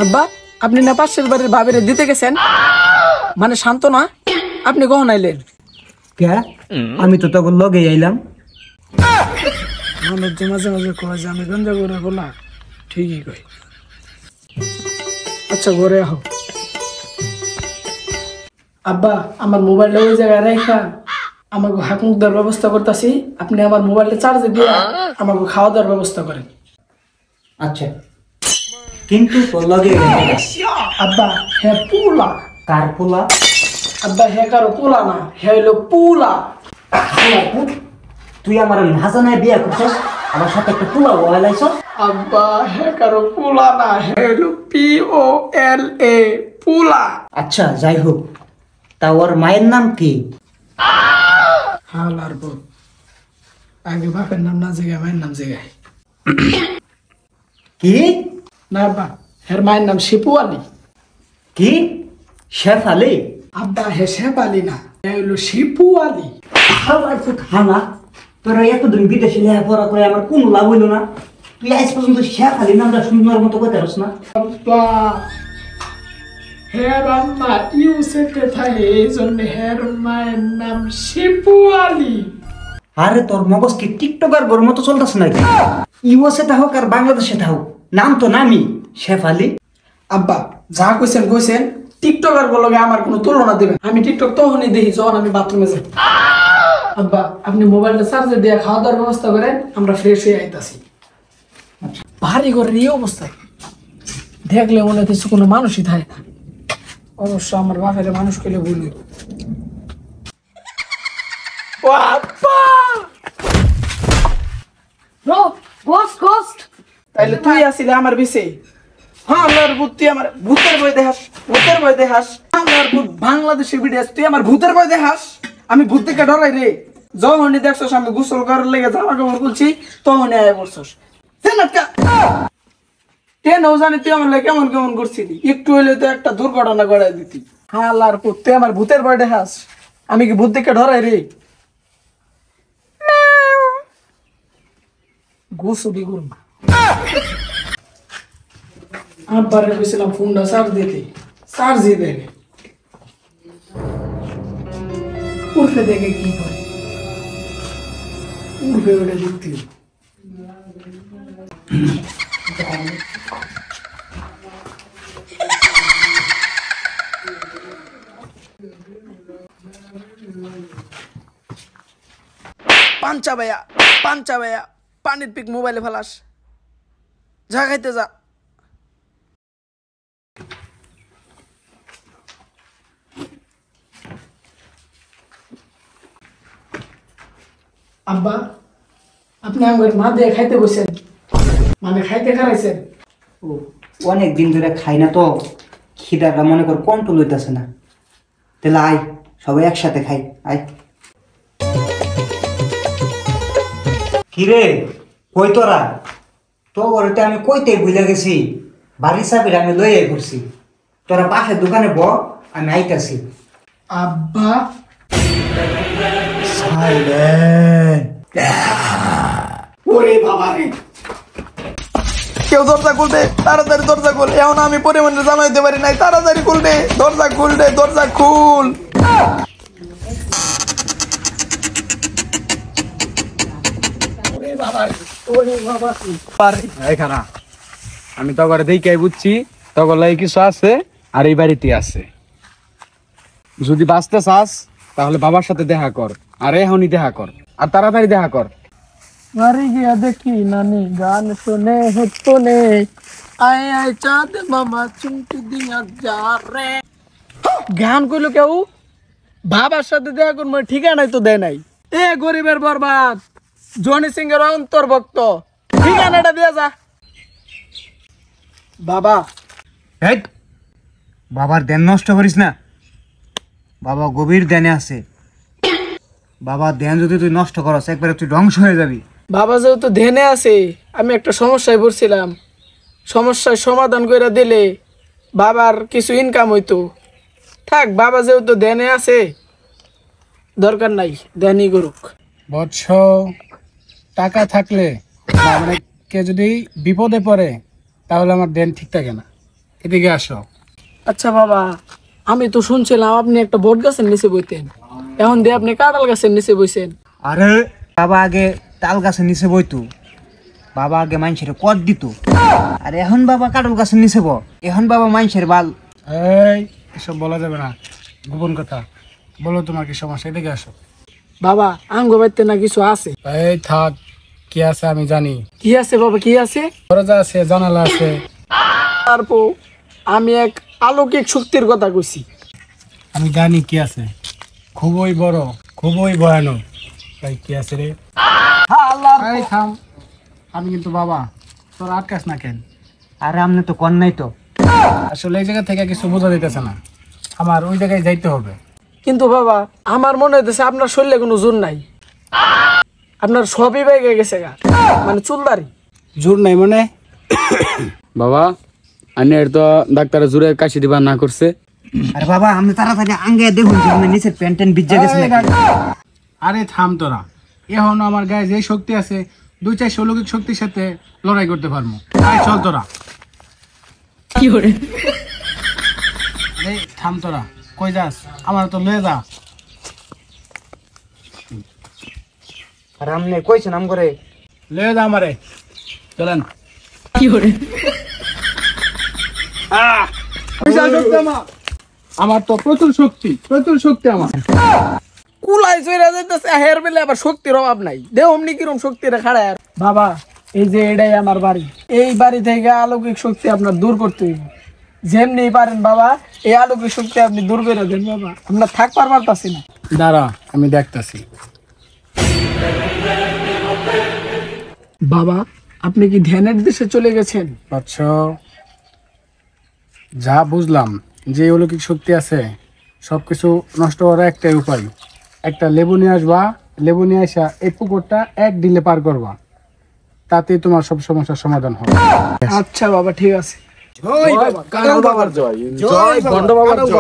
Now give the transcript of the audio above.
আব্বা আপনি না পাশের বাড়ির ভাবিরে দিতে গেছেন, মানে শান্ত না, আপনি কখন আইলেন? কে? আমি তো তখন লগে আইলাম। মানুষ যে মাঝে মাঝে কয় যে আমি গঞ্জা করে বলা, ঠিকই কই। আচ্ছা ঘরে আহ। আব্বা আমার মোবাইলটা ওই জায়গায় রেখা আমাকে হাত মুখ দেওয়ার ব্যবস্থা করতেছি, আপনি আমার মোবাইলটা চার্জে দিয়ে আমাকে খাওয়া দাওয়ার ব্যবস্থা করেন। আচ্ছা, কিন্তু তোর লগে আব্বা হ্যাঁ পুলা। কার পোলা? আব্বা হ্যাঁ কারো পোলা না, হ্যাঁ হইলো পুলা। তুই আমার হাসানায় বিয়া করছস, আমার সাথে একটা পোলা ওয়ালাইছ। আব্বা হ্যাঁ কারো পুলা না, হ্যাঁ হইলো POLA পুলা। আচ্ছা যাই হোক, তা ওর মায়ের নাম কি? হালার বউ, আগে বাপের নাম না জায়গায় মায়ের নাম জায়গায়। কি? না আব্বা হের মায়ের নাম শিপু আলী। কি? শেফ আলী? আব্বা হে শেফ আলী না, হ্যাঁ হইলো শিপু আলী। খানা তোরা এতদিন বিদেশে লেখাপড়া করে আমার কোনো লাভ হইল না। তুই আজ পর্যন্ত শেফ আলী নামটা সুন্দর মতো করতে পারস না। আব্বা হের আম্মা ইউসেতে থাকে, এই জন্য হের মায়ের নাম শিপু আলী। আরে তোর মগজ কি টিকটকার গোর মতো চলতেছে নাকি? ইউএসএ তা হোক আর বাংলাদেশে তা হোক, নাম তো নামই শেফ আলী। আব্বা যা কইছেন কইছেন, টিকটকার গুলোকে আমার কোনো তুলনা দেবেন। আমি টিকটক তখনই দেখি যখন আমি বাথরুমে যাই। আব্বা আপনি মোবাইলটা চার্জে দিয়ে খাওয়া দাওয়ার ব্যবস্থা করেন, আমরা ফ্রেশ হয়ে আইতাছি। ভারী ঘরের এই অবস্থায় দেখলে মনে হচ্ছে কোনো মানুষই থাকে না। অবশ্য আমার বাপের মানুষ কইলে ভুল হইব। ও আব্বা তাইলে তুই আসিলে আমার বিছে। হ্যাঁ আল্লাহর ভূত, তুই আমার ভূতের বই দেখাস, ভূতের বই দেখাস। আল্লাহর ভূত বাংলাদেশে ভিডিও, তুই আমার ভূতের বই দেখাস। আমি ভূত থেকে ডরাই রে। যখনই দেখছস আমি গোসল করার লেগে জামা কাপড় খুলছি, তখনই আয় করছস। কেন জানি তুই আমার লাগে কেমন কেমন করছিলি, একটু হইলে তো একটা দুর্ঘটনা ঘটাই দিতি। হ্যাঁ আল্লাহর ভূত, তুই আমার ভূতের বই দেখাস। আমি কি ভূত থেকে ডরাই রে? গোসলই করুন। আব্বারে কইছিলাম ফোনটা চার্জ দিতে, চার্জই দেয় না। উর্ফে দেখে কি করে, উর্ফে ওটা দেখতে হবে। পাঞ্চা ভাইয়া পানির পিক মোবাইলে ফেলাস, যা খাইতে যা। আব্বা আপনি আমার মা দিয়ে খাইতে বসেন, মানে খাইতে খারাইছেন? ও অনেক দিন ধরে খাই না তো, খিদাটা মনে কর কন্ট্রোল হইতেছে না। তাহলে আয় সবাই একসাথে খাই, আয়। কিরে কই তোরা? তো ওরতে আমি কইতে ভুলে গেছি, বাড়ির চাবিটা আমি লইয়াই করছি। তোরা পাশের দোকানে ব, আমি আইতাছি। আব্বা ওরে বাবা রে, কেউ দরজা খুলবে, তাড়াতাড়ি দরজা খুল। এখন আমি পরিমাণে জানাইতে পারি নাই, তাড়াতাড়ি খুলবে, দরজা খুলবে, দরজা খুল। আমি তো ঘরে দেখে বুঝছি তখন লাই কিছু আছে আর এই বাড়িতে আছে। যদি বাঁচতে চাস তাহলে বাবার সাথে দেখা কর, আর এখনই দেখা কর, আর তাড়াতাড়ি দেখা কর। বাড়ি গিয়া দেখি নানি গান শুনে হতো নে, আয় আয় চাঁদ মামা চুমকি দিয়া যা রে। গান কইলো কেউ, বাবার সাথে দেখা করবো ঠিকানাই তো দেয় নাই। এ গরিবের বরবাদ, জনি সিং এর অন্তর্ভুক্ত, ঠিকানাটা দিয়া যা। বাবা বাবার ধ্যান নষ্ট করিস না, বাবা গভীর ধ্যানে আছে। বাবার ধ্যান যদি তুই নষ্ট করস একবারে তুই ধ্বংস হয়ে যাবি। বাবা যেহেতু ধ্যানে আছে, আমি একটা সমস্যায় পড়ছিলাম, সমস্যার সমাধান করে দিলে বাবার কিছু ইনকাম হইতো। থাক, বাবা যেহেতু ধ্যানে আছে, দরকার নাই, ধ্যানই করুক। বৎস, টাকা থাকলে মানে কে যদি বিপদে পড়ে তাহলে আমার ধ্যান ঠিক থাকে না। এদিকে আসো। আচ্ছা বাবা, আমি তো শুনছিলাম আপনি একটা বট গাছের নিচে বইতেন, এখন দিয়ে আপনি কাঁঠাল গাছের নিচে বইছেন। আরে বাবা আগে তাল গাছের নিচে বইতো, বাবা আগে মানুষের কর দিত, আর এখন বাবা কাটল গাছের নিচে এখন বাবা মানুষের বাল। এই এসব বলা যাবে না, গোপন কথা। বলো তোমার কি সমস্যা, এদিকে আসো। বাবা আঙ্গ বাইতে না কিছু আছে? এই থাক, কি আছে আমি জানি। কি আছে বাবা, কি আছে? দরজা আছে, জানালা আছে। তারপর আমি এক অলৌকিক শক্তির কথা কইছি। আমি জানি কি আছে, খুবই বড়, খুবই ভয়ানক। তাই কি আছে রে? এই থাম, আমি কিন্তু বাবা, তোর আটকাস না কেন? আরে আমনে তো কর নাই তো। আসলে এই জায়গা থেকে কিছু বোঝা দিতেছে না, আমার ওই জায়গায় যাইতে হবে। কিন্তু বাবা আমার মনে হইতেছে আপনার শরীরে কোনো জোর নাই, আপনার সবই বাইরে গেছে গা, মানে চুলদারি। জোর নাই মানে? বাবা আনের তো ডাক্তার জোরে কাশি দিবা না করছে। আরে বাবা আমি তাড়াতাড়ি আঙ্গে দেখুন যে আমার নিচের প্যান্ট ট্যান্ট ভিজে গেছে নাকি। আরে থাম তোরা, এখনো আমার গায়ে যে শক্তি আছে 2-4 অলৌকিক শক্তির সাথে লড়াই করতে পারবো। আয় চল তোরা। কি করে? এই থাম তোরা, কই যাস? আমার তো লয়ে যা। আর আমনে কইছেন আম করে লয়ে যা আমারে, চলেন। কি করে? আমার তো প্রচুর শক্তি, প্রচুর শক্তি আমার। কুলাই চইরা যাইতেছে, হের বেলে আবার শক্তির অভাব নাই। দেহ অমনি কিরম শক্তি রেখা আর বাবা, এই যে এটাই আমার বাড়ি, এই বাড়ি থেকে অলৌকিক শক্তি আপনার দূর করতে হইব। যেমনি পারেন বাবা, এই অলৌকিক শক্তি আপনি দূর করে দেন বাবা, আমরা থাকবার পারতাছি না। দাঁড়া আমি দেখতাছি। বাবা আপনি কি ধ্যানের দেশে চলে গেছেন? আচ্ছা, যা বুঝলাম যে অলৌকিক শক্তি আছে সবকিছু নষ্ট করার একটাই উপায়, একটা লেবু নিয়ে আসবা, লেবু নিয়ে আসা এই পুকুরটা 1 দিলে পার করবা, তাতেই তোমার সব সমস্যার সমাধান হবে। আচ্ছা বাবা ঠিক আছে। জয় বাবা, কানাল বাবার জয়, জয় ভণ্ড বাবার জয়।